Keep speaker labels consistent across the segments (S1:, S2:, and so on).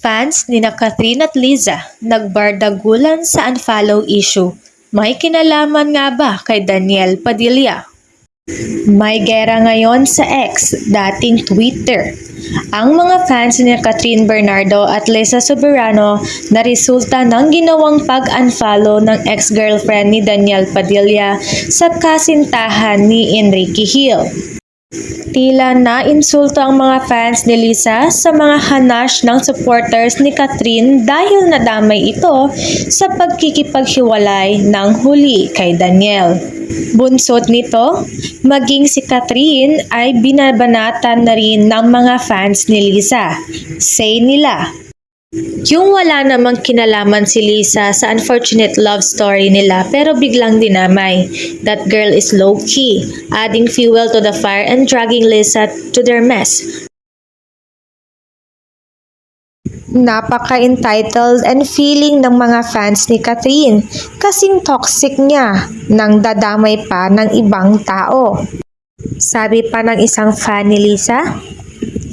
S1: Fans nina Catherine at Liza nagbardagulan sa unfollow issue. May kinalaman nga ba kay Daniel Padilla? May gera ngayon sa X, dating Twitter. Ang mga fans ni Catherine Bernardo at Liza Soberano na resulta ng ginawang pag-unfollow ng ex-girlfriend ni Daniel Padilla sa kasintahan ni Enrique Hill. Tila na-insulto ang mga fans ni Liza sa mga hanash ng supporters ni Catherine dahil nadamay ito sa pagkikipaghiwalay ng huli kay Daniel. Bunsod nito, maging si Catherine ay binabanatan na rin ng mga fans ni Liza. Say nila, yung wala namang kinalaman si Liza sa unfortunate love story nila pero biglang dinamay. That girl is low-key, adding fuel to the fire and dragging Liza to their mess. Napaka-entitled and feeling ng mga fans ni Catherine kasing toxic niya nang dadamay pa ng ibang tao. Sabi pa ng isang fan ni Liza,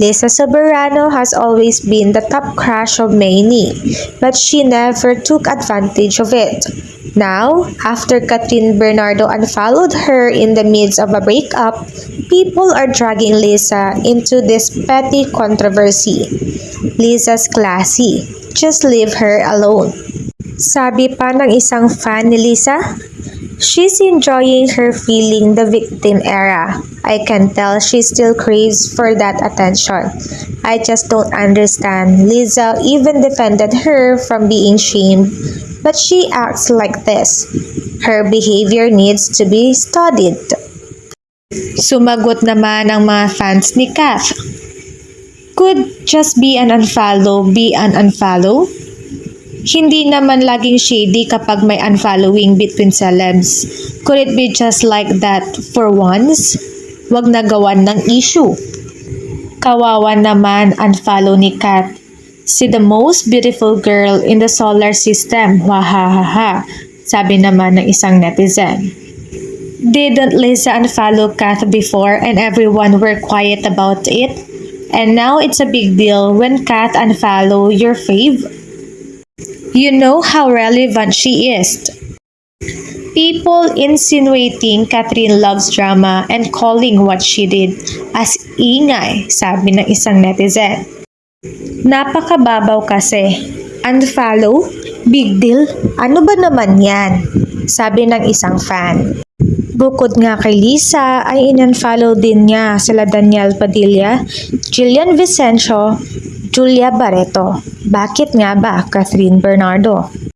S1: Liza Soberano has always been the top crush of many, but she never took advantage of it. Now, after Catherine Bernardo unfollowed her in the midst of a breakup, people are dragging Liza into this petty controversy. Liza's classy. Just leave her alone. Sabi pa ng isang fan ni Liza, she's enjoying her feeling the victim era. I can tell she still craves for that attention. I just don't understand. Liza even defended her from being shamed, but she acts like this. Her behavior needs to be studied. Sumagot naman ang mga fans ni Kath. Could just be an unfollow be an unfollow? Hindi naman laging shady kapag may unfollowing between celebs. Could it be just like that for once? Wag na gawan ng issue. Kawawa naman unfollow ni Kat. Si the most beautiful girl in the solar system. Wahahaha. Sabi naman ng isang netizen. Didn't Liza unfollow Kat before and everyone were quiet about it? And now it's a big deal when Kat unfollow your fave? You know how relevant she is. People insinuating Catherine loves drama and calling what she did as ingay, sabi ng isang netizen. Napakababaw kasi. Unfollow? Big deal? Ano ba naman yan? Sabi ng isang fan. Bukod nga kay Liza ay in-unfollow din niya sila Daniel Padilla, Jillian Vicencio, Julia Barreto. Bakit nga ba, Catherine Bernardo?